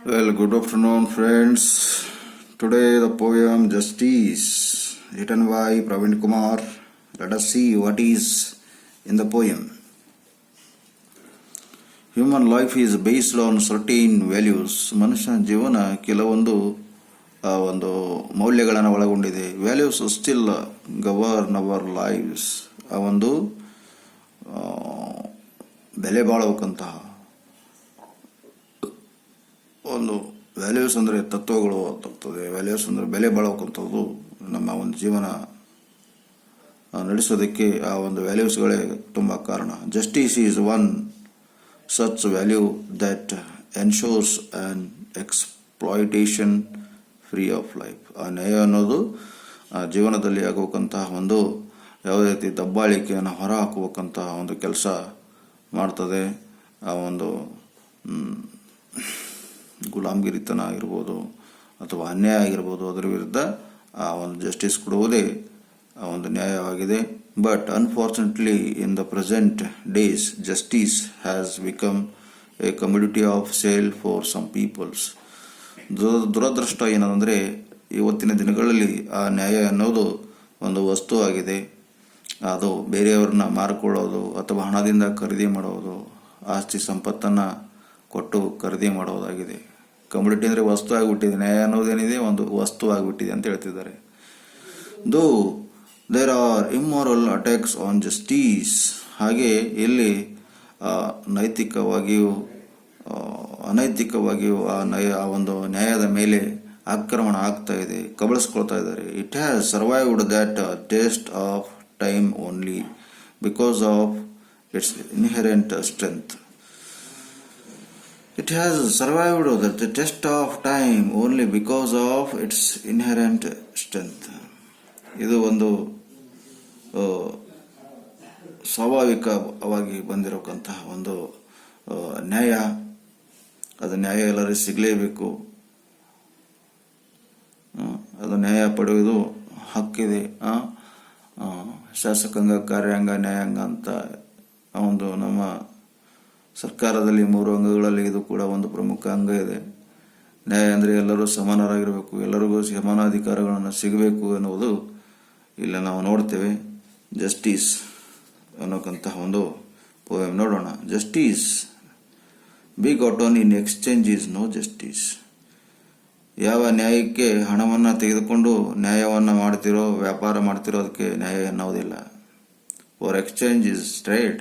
Well, good afternoon, friends. Today, the poem Justice, written by Praveen Kumar. Let us see what is in the poem. Human life is based on certain values. ಮನುಷ್ಯನ ಜೀವನ ಕೆಲವೊಂದು ಒಂದು ಮೌಲ್ಯಗಳನ್ನು ಒಳಗೊಂಡಿದೆ. Values still govern our lives. ಆ ಒಂದು ಬೆಲೆ ಬಾಳುವಂತಹ ಒಂದು ವ್ಯಾಲ್ಯೂಸ್ ಅಂದರೆ ತತ್ವಗಳು ಆಗ್ತದೆ. ವ್ಯಾಲ್ಯೂಸ್ ಅಂದರೆ ಬೆಲೆ ಬಾಳುವಂಥದ್ದು ನಮ್ಮ ಒಂದು ಜೀವನ ನಡೆಸೋದಕ್ಕೆ ಆ ಒಂದು ವ್ಯಾಲ್ಯೂಸ್ಗಳೇ ತುಂಬ ಕಾರಣ. Justice is one such value that ensures an exploitation free of life. ಆ ನ್ಯಾಯ ಅನ್ನೋದು ಜೀವನದಲ್ಲಿ ಆಗುವಂತಹ ಒಂದು ಯಾವುದೇ ರೀತಿ ದಬ್ಬಾಳಿಕೆಯನ್ನು ಹೊರ ಹಾಕುವಂತಹ ಒಂದು ಕೆಲಸ ಮಾಡ್ತದೆ. ಆ ಒಂದು ಗುಲಾಮಗಿರಿತನ ಆಗಿರ್ಬೋದು ಅಥವಾ ಅನ್ಯಾಯ ಆಗಿರ್ಬೋದು, ಅದರ ವಿರುದ್ಧ ಆ ಒಂದು ಜಸ್ಟಿಸ್ ಕೊಡುವುದೇ ಆ ಒಂದು ನ್ಯಾಯವಾಗಿದೆ. But unfortunately, in the present days, justice has become a commodity of sale for some peoples. ದುರದೃಷ್ಟ ಏನಂದರೆ ಇವತ್ತಿನ ದಿನಗಳಲ್ಲಿ ಆ ನ್ಯಾಯ ಅನ್ನೋದು ಒಂದು ವಸ್ತು ಆಗಿದೆ. ಅದು ಬೇರೆಯವ್ರನ್ನ ಮಾರಿಕೊಳ್ಳೋದು ಅಥವಾ ಹಣದಿಂದ ಖರೀದಿ ಮಾಡೋದು, ಆಸ್ತಿ ಸಂಪತ್ತನ್ನು ಕೊಟ್ಟು ಖರೀದಿ ಮಾಡೋದಾಗಿದೆ. ಕಮೋಡಿಟಿ ಅಂದರೆ ವಸ್ತು ಆಗಿಬಿಟ್ಟಿದೆ. ನ್ಯಾಯ ಅನ್ನೋದೇನಿದೆ ಒಂದು ವಸ್ತು ಆಗಿಬಿಟ್ಟಿದೆ ಅಂತ ಹೇಳ್ತಿದ್ದಾರೆ. There are immoral attacks on justice. ಹಾಗೆ ಇಲ್ಲಿ ನೈತಿಕವಾಗಿಯೂ ಅನೈತಿಕವಾಗಿಯೂ ಆ ಒಂದು ನ್ಯಾಯದ ಮೇಲೆ ಆಕ್ರಮಣ ಆಗ್ತಾ ಇದೆ, ಕಬಳಿಸ್ಕೊಳ್ತಾ ಇದ್ದಾರೆ. It has survived that test of time only because of it's inherent strength. It has survived the test of time only because of its inherent strength. ಇದು ಒಂದು ಸ್ವಾಭಾವಿಕವಾಗಿ ಬಂದಿರತಕ್ಕಂತಹ ಒಂದು ನ್ಯಾಯ. ಅದು ನ್ಯಾಯ ಎಲ್ಲರಿಗೂ ಸಿಗಲೇಬೇಕು. ಅದು ನ್ಯಾಯ ಪಡೆಯುವುದು ಹಕ್ಕಿದೆ. ಶಾಸಕಾಂಗ, ಕಾರ್ಯಾಂಗ, ನ್ಯಾಯಾಂಗ ಅಂತ ಒಂದು ನಮ್ಮ ಸರ್ಕಾರದಲ್ಲಿ 3 ಅಂಗಗಳಲ್ಲಿ ಇದು ಕೂಡ ಒಂದು ಪ್ರಮುಖ ಅಂಗ ಇದೆ. ನ್ಯಾಯ ಅಂದರೆ ಎಲ್ಲರೂ ಸಮಾನರಾಗಿರಬೇಕು, ಎಲ್ಲರಿಗೂ ಸಮಾನಾಧಿಕಾರಗಳನ್ನು ಸಿಗಬೇಕು ಎನ್ನುವುದು ಇಲ್ಲಿ ನಾವು ನೋಡ್ತೇವೆ. ಜಸ್ಟಿಸ್ ಅನ್ನೋಕ್ಕಂತಹ ಒಂದು ಪೋಯಮ್ ನೋಡೋಣ. Justice be gotten in exchange is no justice. ಯಾವ ನ್ಯಾಯಕ್ಕೆ ಹಣವನ್ನು ತೆಗೆದುಕೊಂಡು ನ್ಯಾಯವನ್ನು ಮಾಡ್ತಿರೋ, ವ್ಯಾಪಾರ ಮಾಡ್ತಿರೋ, ಅದಕ್ಕೆ ನ್ಯಾಯ ಎನ್ನುವುದಿಲ್ಲ. For exchange is trade.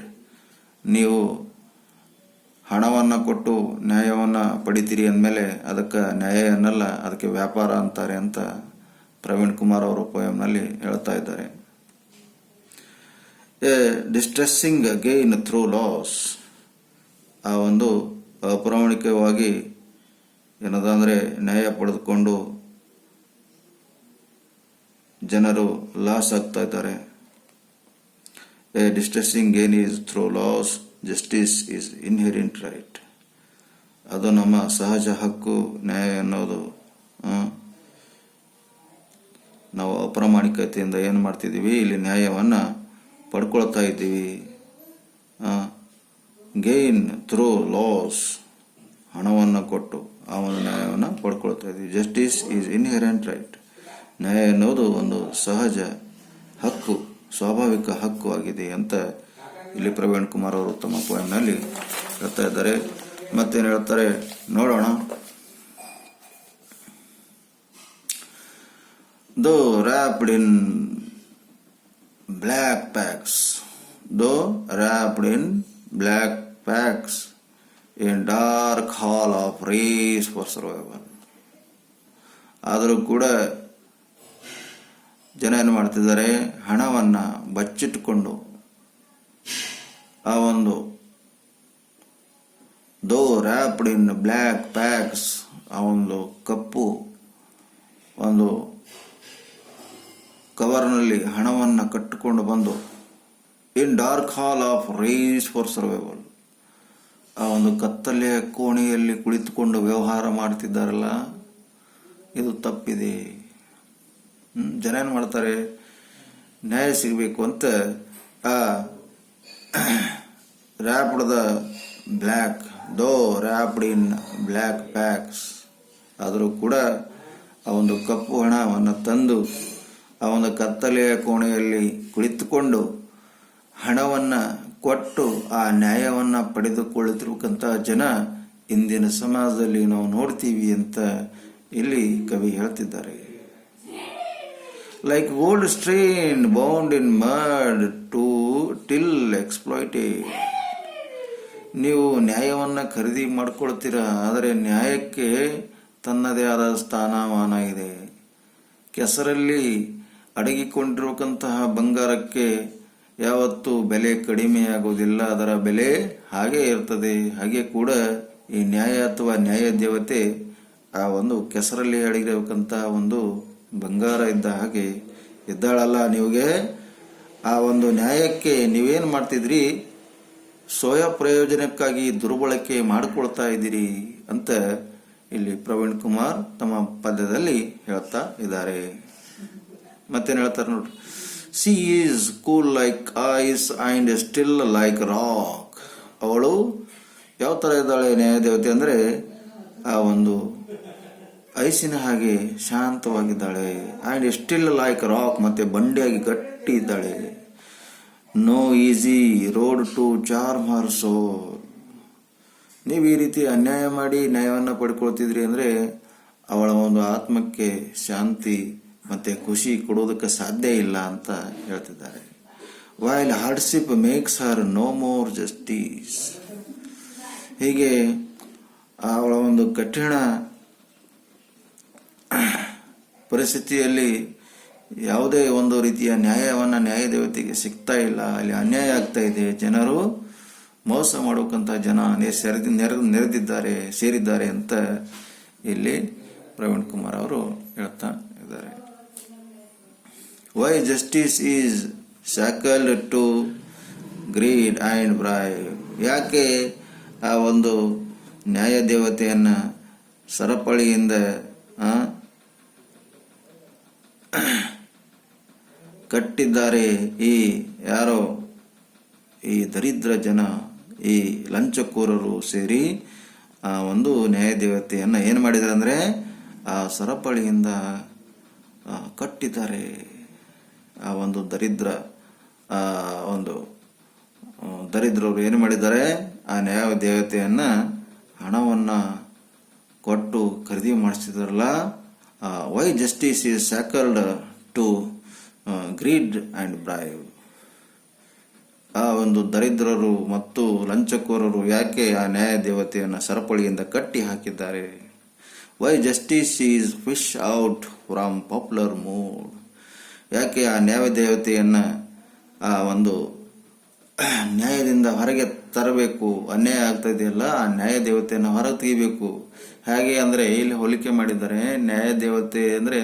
ನೀವು ಹಣವನ್ನು ಕೊಟ್ಟು ನ್ಯಾಯವನ್ನು ಪಡಿತೀರಿ ಅಂದಮೇಲೆ ಅದಕ್ಕೆ ನ್ಯಾಯ ಅನ್ನಲ್ಲ, ಅದಕ್ಕೆ ವ್ಯಾಪಾರ ಅಂತಾರೆ ಅಂತ ಪ್ರವೀಣ್ ಕುಮಾರ್ ಅವರು ಪೋಯಂನಲ್ಲಿ ಹೇಳ್ತಾ ಇದ್ದಾರೆ. A ಡಿಸ್ಟ್ರೆಸ್ಸಿಂಗ್ gain through loss. ಆ ಒಂದು ಅಪ್ರಾಮಾಣಿಕವಾಗಿ ಏನದಂದರೆ ನ್ಯಾಯ ಪಡೆದುಕೊಂಡು ಜನರು ಲಾಸ್ ಆಗ್ತಾ ಇದ್ದಾರೆ. A ಡಿಸ್ಟ್ರೆಸ್ಸಿಂಗ್ gain is through loss. Justice is inherent right. ಅದು ನಮ್ಮ ಸಹಜ ಹಕ್ಕು. ನ್ಯಾಯ ಅನ್ನೋದು ನಾವು ಅಪ್ರಾಮಾಣಿಕತೆಯಿಂದ ಏನು ಮಾಡ್ತಿದ್ದೀವಿ, ಇಲ್ಲಿ ನ್ಯಾಯವನ್ನು ಪಡ್ಕೊಳ್ತಾ ಇದ್ದೀವಿ. ಗೇನ್ ಥ್ರೂ ಲಾಸ್, ಹಣವನ್ನು ಕೊಟ್ಟು ಆ ಒಂದು ನ್ಯಾಯವನ್ನು ಪಡ್ಕೊಳ್ತಾ ಇದ್ದೀವಿ. Justice is inherent right. ನ್ಯಾಯ ಅನ್ನೋದು ಒಂದು ಸಹಜ ಹಕ್ಕು, ಸ್ವಾಭಾವಿಕ ಹಕ್ಕು ಆಗಿದೆ ಅಂತ ಇಲ್ಲಿ ಪ್ರವೀಣ್ ಕುಮಾರ್ ಅವರು ತಮ್ಮ ಪೋಯಂನಲ್ಲಿ ಹೇಳ್ತಾ ಇದ್ದಾರೆ. ಮತ್ತೇನು ಹೇಳ್ತಾರೆ ನೋಡೋಣ. ದೋ wrapped in black packs, in dark hall of race for survival. ಆದರೂ ಕೂಡ ಜನ ಏನು ಮಾಡ್ತಿದ್ದಾರೆ, ಹಣವನ್ನು ಬಚ್ಚಿಟ್ಟುಕೊಂಡು ಆ ಒಂದು ದೋ wrapped in black packs, ಆ ಒಂದು ಕಪ್ಪು ಒಂದು ಕವರ್ನಲ್ಲಿ ಹಣವನ್ನು ಕಟ್ಟಿಕೊಂಡು ಬಂದು in dark hall of race for survival, ಆ ಒಂದು ಕತ್ತಲೆಯ ಕೋಣೆಯಲ್ಲಿ ಕುಳಿತುಕೊಂಡು ವ್ಯವಹಾರ ಮಾಡ್ತಿದ್ದಾರಲ್ಲ, ಇದು ತಪ್ಪಿದೆ. ಜನ ಏನು ಮಾಡ್ತಾರೆ, ನ್ಯಾಯ ಸಿಗಬೇಕು ಅಂತ ಆ ರ್ಯಾಪ್ಡ್ ದ ಬ್ಲ್ಯಾಕ್ ದೋ ರ್ಯಾಪ್ಡ್ ಇನ್ ಬ್ಲ್ಯಾಕ್ ಪ್ಯಾಕ್ಸ್, ಆದರೂ ಕೂಡ ಆ ಒಂದು ಕಪ್ಪು ಹಣವನ್ನು ತಂದು ಆ ಒಂದು ಕತ್ತಲೆಯ ಕೋಣೆಯಲ್ಲಿ ಕುಳಿತುಕೊಂಡು ಹಣವನ್ನು ಕೊಟ್ಟು ಆ ನ್ಯಾಯವನ್ನು ಪಡೆದುಕೊಳ್ಳುತ್ತಿರುವಂಥ ಜನ ಇಂದಿನ ಸಮಾಜದಲ್ಲಿ ನಾವು ನೋಡ್ತೀವಿ ಅಂತ ಇಲ್ಲಿ ಕವಿ ಹೇಳ್ತಿದ್ದಾರೆ. Like old strain bound in mud to till exploited. ನೀವು ನ್ಯಾಯವನ್ನು ಖರೀದಿ ಮಾಡ್ಕೊಳ್ತೀರಾ, ಆದರೆ ನ್ಯಾಯಕ್ಕೆ ತನ್ನದೇ ಆದ ಸ್ಥಾನಮಾನ ಇದೆ. ಕೆಸರಲ್ಲಿ ಅಡಗಿಕೊಂಡಿರುವಂತಹ ಬಂಗಾರಕ್ಕೆ ಯಾವತ್ತೂ ಬೆಲೆ ಕಡಿಮೆಯಾಗುವುದಿಲ್ಲ, ಅದರ ಬೆಲೆ ಹಾಗೆ ಇರ್ತದೆ. ಹಾಗೆ ಕೂಡ ಈ ನ್ಯಾಯ ಅಥವಾ ನ್ಯಾಯ ದೇವತೆ ಆ ಒಂದು ಕೆಸರಲ್ಲಿ ಅಡಗಿರಬೇಕಂತಹ ಒಂದು ಬಂಗಾರ ಇದ್ದ ಹಾಗೆ ಇದ್ದಾಳಲ್ಲ. ನೀವಿಗೆ ಆ ಒಂದು ನ್ಯಾಯಕ್ಕೆ ನೀವೇನು ಮಾಡ್ತಿದ್ರಿ, ಸ್ವಯ ಪ್ರಯೋಜನಕ್ಕಾಗಿ ದುರ್ಬಳಕೆ ಮಾಡಿಕೊಳ್ತಾ ಇದ್ದೀರಿ ಅಂತ ಇಲ್ಲಿ ಪ್ರವೀಣ್ ಕುಮಾರ್ ತಮ್ಮ ಪದ್ಯದಲ್ಲಿ ಹೇಳ್ತಾ ಇದ್ದಾರೆ. ಮತ್ತೇನು ಹೇಳ್ತಾರೆ ನೋಡ್ರಿ. C is cool like ice and still like rock. ಅವಳು ಯಾವ ಥರ ಇದ್ದಾಳೆ ನ್ಯಾಯದೇವತೆ ಅಂದರೆ ಆ ಒಂದು ಐಸಿನ ಹಾಗೆ ಶಾಂತವಾಗಿದ್ದಾಳೆ. ಅಂಡ್ ಸ್ಟಿಲ್ ಲೈಕ್ ರಾಕ್, ಮತ್ತೆ ಬಂಡೆಯಾಗಿ ಗಟ್ಟಿ ಇದ್ದಾಳೆ. No easy road to charm her soul. ನೀವು ಈ ರೀತಿ ಅನ್ಯಾಯ ಮಾಡಿ ನ್ಯಾಯವನ್ನು ಪಡ್ಕೊಳ್ತಿದ್ರಿ ಅಂದರೆ ಅವಳ ಒಂದು ಆತ್ಮಕ್ಕೆ ಶಾಂತಿ ಮತ್ತೆ ಖುಷಿ ಕೊಡೋದಕ್ಕೆ ಸಾಧ್ಯ ಇಲ್ಲ ಅಂತ ಹೇಳ್ತಿದ್ದಾರೆ. ವೈಲ್ ಹಾರ್ಡ್ಶಿಪ್ ಮೇಕ್ಸ್ ಹರ್ ನೋ ಮೋರ್ ಜಸ್ಟಿಸ್. ಹೀಗೆ ಅವಳ ಒಂದು ಕಠಿಣ ಪರಿಸ್ಥಿತಿಯಲ್ಲಿ ಯಾವುದೇ ಒಂದು ರೀತಿಯ ನ್ಯಾಯವನ್ನು ನ್ಯಾಯದೇವತೆಗೆ ಸಿಗ್ತಾ ಇಲ್ಲ, ಅಲ್ಲಿ ಅನ್ಯಾಯ ಆಗ್ತಾ ಇದೆ, ಜನರು ಮೋಸ ಮಾಡೋಕ್ಕಂತ ಜನ ಸೇರಿದ್ದಾರೆ ಅಂತ ಇಲ್ಲಿ ಪ್ರವೀಣ್ ಕುಮಾರ್ ಅವರು ಹೇಳ್ತಾ ಇದ್ದಾರೆ. Why justice is shackled to greed and bribe. ಯಾಕೆ ಆ ಒಂದು ನ್ಯಾಯ ದೇವತೆಯನ್ನ ಸರಪಳಿಯಿಂದ ಕಟ್ಟಿದ್ದಾರೆ ಈ ಯಾರೋ ಈ ದರಿದ್ರ ಜನ, ಈ ಲಂಚಕೋರರು ಸೇರಿ ಆ ಒಂದು ನ್ಯಾಯ ದೇವತೆಯನ್ನ ಏನು ಮಾಡಿದ್ದಾರೆ ಅಂದರೆ ಆ ಸರಪಳಿಯಿಂದ ಕಟ್ಟಿದ್ದಾರೆ. ಆ ಒಂದು ದರಿದ್ರರು ಏನು ಮಾಡಿದ್ದಾರೆ, ಆ ನ್ಯಾಯ ದೇವತೆಯನ್ನ ಹಣವನ್ನ ಕೊಟ್ಟು ಖರೀದಿ ಮಾಡಿಸಿದಾರಲ್ಲ. Why justice is shackled to greed and bribe. ಆ ಒಂದು ದರಿದ್ರರು ಮತ್ತು ಲಂಚಕೋರರು ಯಾಕೆ ಆ ನ್ಯಾಯ ದೇವತೆಯನ್ನು ಸರಪಳಿಯಿಂದ ಕಟ್ಟಿ ಹಾಕಿದ್ದಾರೆ. Why justice is fish out from popular mood. ಯಾಕೆ ಆ ನ್ಯಾಯ ದೇವತೆಯನ್ನು ಆ ಒಂದು ನ್ಯಾಯದಿಂದ ಹೊರಗೆ ತರಬೇಕು, ಅನ್ಯಾಯ ಆಗ್ತಾ ಇದೆಯಲ್ಲ ಆ ನ್ಯಾಯ ದೇವತೆಯನ್ನು ಹೊರಗೆ ತೆಗಿಬೇಕು. ಹೇಗೆ ಅಂದರೆ ಇಲ್ಲಿ ಹೋಲಿಕೆ ಮಾಡಿದ್ದಾರೆ. ನ್ಯಾಯ ದೇವತೆ ಅಂದರೆ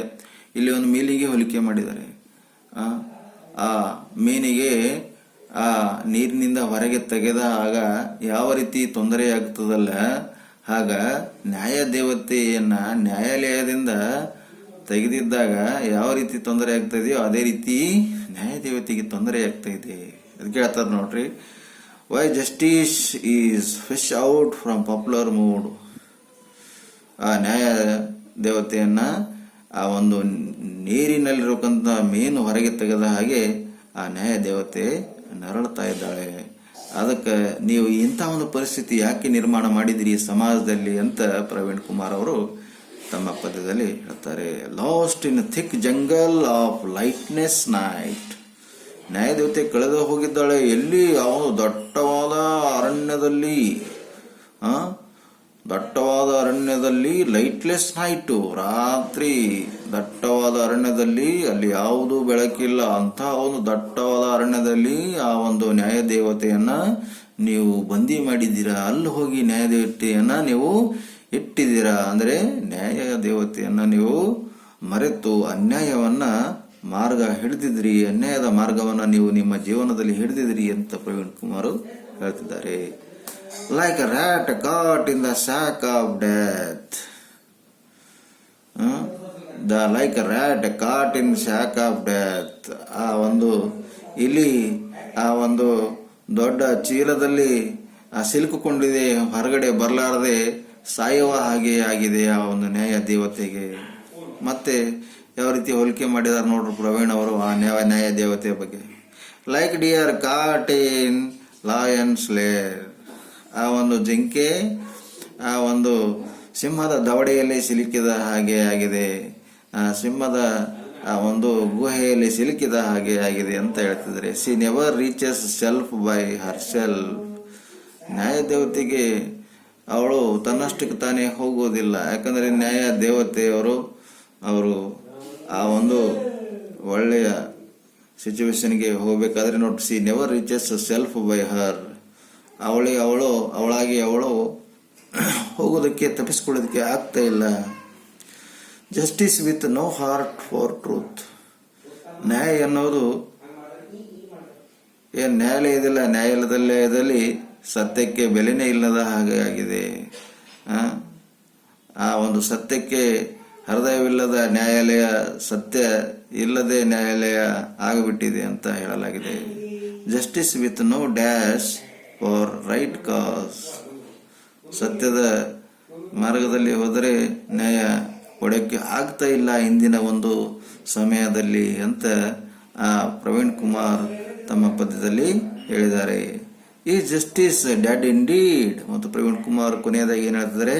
ಇಲ್ಲಿ ಒಂದು ಮೀನಿಗೆ ಹೋಲಿಕೆ ಮಾಡಿದ್ದಾರೆ. ಆ ಮೀನಿಗೆ ಆ ನೀರಿನಿಂದ ಹೊರಗೆ ತೆಗೆದಾಗ ಯಾವ ರೀತಿ ತೊಂದರೆ ಆಗ್ತದಲ್ಲ, ಆಗ ನ್ಯಾಯ ದೇವತೆಯನ್ನ ನ್ಯಾಯಾಲಯದಿಂದ ತೆಗೆದಿದ್ದಾಗ ಯಾವ ರೀತಿ ತೊಂದರೆ ಆಗ್ತಾ ಇದೆಯೋ ಅದೇ ರೀತಿ ನ್ಯಾಯ ದೇವತೆಗೆ ತೊಂದರೆ ಆಗ್ತಾ ಇದೆ. ಅದಕ್ಕೆ ಹೇಳ್ತಾರೆ ನೋಡ್ರಿ, why justice is fish out from popular mood. ಆ ನ್ಯಾಯ ದೇವತೆಯನ್ನ ಆ ಒಂದು ನೀರಿನಲ್ಲಿರತಕ್ಕಂಥ ಮೀನು ಹೊರಗೆ ತೆಗೆದ ಹಾಗೆ ಆ ನ್ಯಾಯ ದೇವತೆ ನರಳುತ್ತಾ ಇದ್ದಾಳೆ. ಅದಕ್ಕೆ ನೀವು ಇಂಥ ಒಂದು ಪರಿಸ್ಥಿತಿ ಯಾಕೆ ನಿರ್ಮಾಣ ಮಾಡಿದಿರಿ ಸಮಾಜದಲ್ಲಿ ಅಂತ ಪ್ರವೀಣ್ ಕುಮಾರ್ ಅವರು ತಮ್ಮ ಪದ್ಯದಲ್ಲಿ ಹೇಳ್ತಾರೆ. Lost in thick jungle of lightness night. ನ್ಯಾಯದೇವತೆ ಕಳೆದು ಹೋಗಿದ್ದಾಳೆ ಎಲ್ಲಿ? ಅವನು ದಟ್ಟವಾದ ಅರಣ್ಯದಲ್ಲಿ ಲೈಟ್ಲೆಸ್ ನೈಟು, ರಾತ್ರಿ ದಟ್ಟವಾದ ಅರಣ್ಯದಲ್ಲಿ ಅಲ್ಲಿ ಯಾವುದೂ ಬೆಳಕಿಲ್ಲ. ಅಂತಹ ಒಂದು ದಟ್ಟವಾದ ಅರಣ್ಯದಲ್ಲಿ ಆ ಒಂದು ನ್ಯಾಯ ದೇವತೆಯನ್ನ ನೀವು ಬಂದಿ ಮಾಡಿದ್ದೀರಾ. ಅಲ್ಲಿ ಹೋಗಿ ನ್ಯಾಯ ದೇವತೆಯನ್ನ ನೀವು ಇಟ್ಟಿದ್ದೀರಾ. ಅಂದರೆ ನ್ಯಾಯ ದೇವತೆಯನ್ನ ನೀವು ಮರೆತು ಅನ್ಯಾಯವನ್ನ ಮಾರ್ಗ ಹಿಡಿದಿದ್ರಿ, ಅನ್ಯಾಯದ ಮಾರ್ಗವನ್ನ ನೀವು ನಿಮ್ಮ ಜೀವನದಲ್ಲಿ ಹಿಡಿದಿದ್ರಿ ಅಂತ ಪ್ರವೀಣ್ ಕುಮಾರ್ ಹೇಳ್ತಿದ್ದಾರೆ. Like a rat caught in the sack of death. Like a rat caught in sack of death. ಆ ಒಂದು ಇಲಿ ಆ ಒಂದು ದೊಡ್ಡ ಚೀಲದಲ್ಲಿ ಸಿಲುಕಿಕೊಂಡಿದೆ, ಹೊರಗಡೆ ಬರಲಾರದೆ ಸಾಯುವ ಹಾಗೆ ಆಗಿದೆ ಆ ಒಂದು ನ್ಯಾಯ ದೇವತೆಗೆ. ಮತ್ತೆ ಯಾವ ರೀತಿ ಹೋಲಿಕೆ ಮಾಡಿದಾರೆ ನೋಡ್ರಿ ಪ್ರವೀಣ್ ಅವರು ಆ ನ್ಯಾಯ ದೇವತೆಯ ಬಗ್ಗೆ. ಲೈಕ್ ಡಿಯರ್ ಕಾಟ್ ಇನ್ ಲಯನ್ಸ್ ಲೇರ್, ಆ ಒಂದು ಜಿಂಕೆ ಆ ಒಂದು ಸಿಂಹದ ದವಡೆಯಲ್ಲಿ ಸಿಲುಕಿದ ಹಾಗೆ ಆಗಿದೆ, ಆ ಸಿಂಹದ ಆ ಒಂದು ಗುಹೆಯಲ್ಲಿ ಸಿಲುಕಿದ ಹಾಗೆ ಆಗಿದೆ ಅಂತ ಹೇಳ್ತಿದ್ರೆ. She never reaches self by herself, ನ್ಯಾಯ ದೇವತೆಗೆ ಅವಳು ತನ್ನಷ್ಟಕ್ಕೆ ತಾನೇ ಹೋಗುವುದಿಲ್ಲ. ಯಾಕಂದರೆ ನ್ಯಾಯ ದೇವತೆಯವರು ಅವರು ಆ ಒಂದು ಒಳ್ಳೆಯ ಸಿಚುವೇಶನ್ಗೆ ಹೋಗಬೇಕಾದ್ರೆ ನೋಡಿ, she never reaches self by her, ಅವಳಾಗಿ ಅವಳು ಹೋಗೋದಕ್ಕೆ ತಪ್ಪಿಸ್ಕೊಳ್ಳೋದಕ್ಕೆ ಆಗ್ತಾ ಇಲ್ಲ. Justice with no heart for truth, ನ್ಯಾಯ ಅನ್ನೋದು ಏನು ನ್ಯಾಯಾಲಯದಿಲ್ಲ, ನ್ಯಾಯಾಲಯದಲ್ಲಿ ಸತ್ಯಕ್ಕೆ ಬೆಲೆನೇ ಇಲ್ಲದ ಹಾಗೆ ಆಗಿದೆ. ಆ ಒಂದು ಸತ್ಯಕ್ಕೆ ಹೃದಯವಿಲ್ಲದ ನ್ಯಾಯಾಲಯ, ಸತ್ಯ ಇಲ್ಲದೆ ನ್ಯಾಯಾಲಯ ಆಗಿಬಿಟ್ಟಿದೆ ಅಂತ ಹೇಳಲಾಗಿದೆ. Justice with no dash for right cause, ಸತ್ಯದ ಮಾರ್ಗದಲ್ಲಿ ಹೋದರೆ ನ್ಯಾಯ ಕೊಡೋಕ್ಕೆ ಆಗ್ತಾ ಇಲ್ಲ ಇಂದಿನ ಒಂದು ಸಮಯದಲ್ಲಿ ಅಂತ ಪ್ರವೀಣ್ ಕುಮಾರ್ ತಮ್ಮ ಪದ್ಯದಲ್ಲಿ ಹೇಳಿದ್ದಾರೆ. ಈ ಜಸ್ಟಿಸ್ ಡ್ಯಾಡ್ ಇನ್ ಡೀಡ್, ಮತ್ತು ಪ್ರವೀಣ್ ಕುಮಾರ್ ಕೊನೆಯದಾಗಿ ಏನು ಹೇಳ್ತಿದ್ದಾರೆ,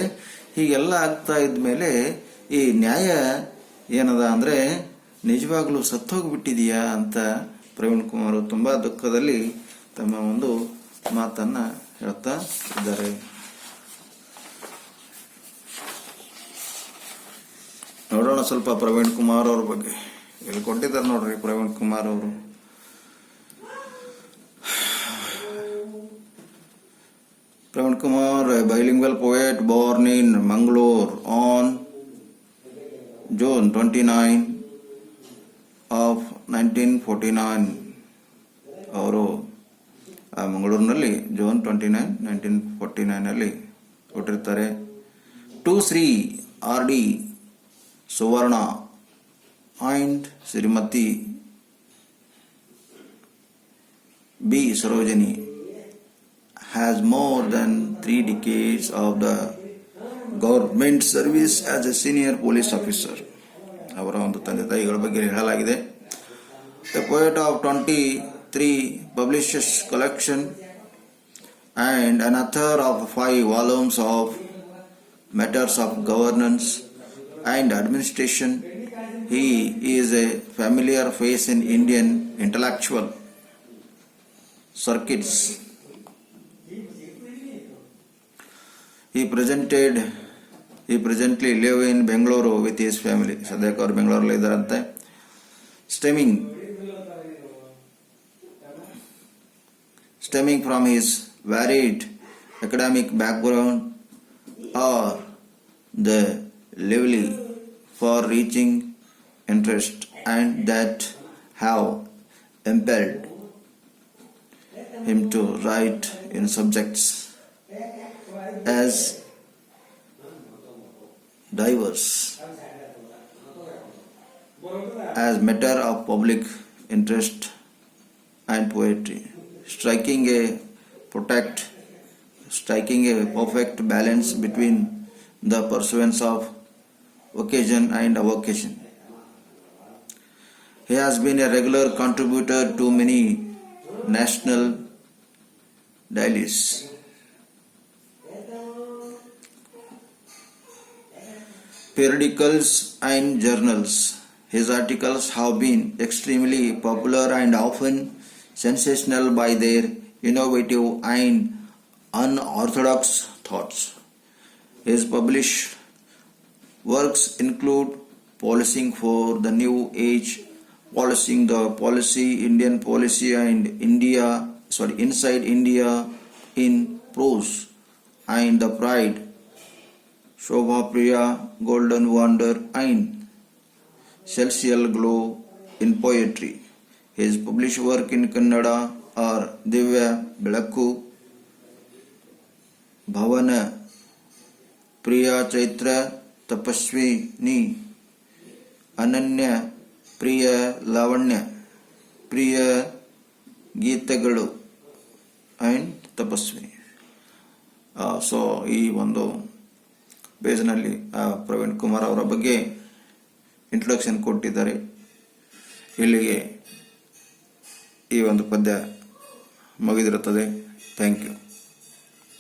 ಹೀಗೆಲ್ಲ ಆಗ್ತಾ ಇದ್ಮೇಲೆ ಈ ನ್ಯಾಯ ಏನದ ಅಂದರೆ ನಿಜವಾಗ್ಲೂ ಸತ್ತೋಗ್ಬಿಟ್ಟಿದೆಯಾ ಅಂತ ಪ್ರವೀಣ್ ಕುಮಾರ್ ತುಂಬಾ ದುಃಖದಲ್ಲಿ ತಮ್ಮ ಒಂದು ಮಾತನ್ನ ಹೇಳ್ತಾ ಇದ್ದಾರೆ. ನೋಡೋಣ ಸ್ವಲ್ಪ ಪ್ರವೀಣ್ ಕುಮಾರ್ ಅವ್ರ ಬಗ್ಗೆ. ಇಲ್ಲಿ ಕೊಟ್ಟಿದ್ದಾರೆ ನೋಡ್ರಿ ಪ್ರವೀಣ್ ಕುಮಾರ್ ಅವರು. Praveen Kumar, a bilingual poet born in Mangalore on June 29 of 1949. ಅವರು ಮಂಗಳೂರಿನಲ್ಲಿ ಜೂನ್ 29, 1949 ಹುಟ್ಟಿರ್ತಾರೆ. To Shri R.D. Suvarna and Srimati B. Sarojini has more than 3 decades of the government service as a senior police officer. ಅವರ ಒಂದು ತಂದೆ ತಾಯಿಗಳ ಬಗ್ಗೆ ಹೇಳಲಾಗಿದೆ. A poet of 23 publishes collection and an author of 5 volumes of matters of governance and administration. He is a familiar face in Indian intellectual circuits. He presently live in Bengaluru with his family. ಸದ್ಯಕ್ಕೆ ಅವರು ಬೆಂಗಳೂರಲ್ಲಿ ಇದ್ದಾರಂತೆ. Stemming from his varied academic background or the lively for reaching interest and that have impelled him to write in subjects as diverse as matter of public interest and poetry, striking a perfect balance between the pursuance of occasion and avocation. He has been a regular contributor to many national dailies. Periodicals and journals. His articles have been extremely popular and often sensational by their innovative and unorthodox thoughts. His published works include Policing for the New Age, Policing the Policy, Indian Policy and Inside India in Prose, and The Pride, Shobha Priya, Golden Wonder and Celestial Glow in Poetry. His published work in Kannada are Divya Belakku, Bhavana, Priya Chaitra, Tapaswini, Ananya, Priya Lavanya, Priya Geetagalu and Tapaswini. So ಈ ಒಂದು ಪೇಜ್ನಲ್ಲಿ ಪ್ರವೀಣ್ ಕುಮಾರ್ ಅವರ ಬಗ್ಗೆ introduction ಕೊಟ್ಟಿದ್ದಾರೆ. ಇಲ್ಲಿಗೆ ಈ ಒಂದು ಪದ್ಯ ಮುಗಿದಿರುತ್ತದೆ. Thank you.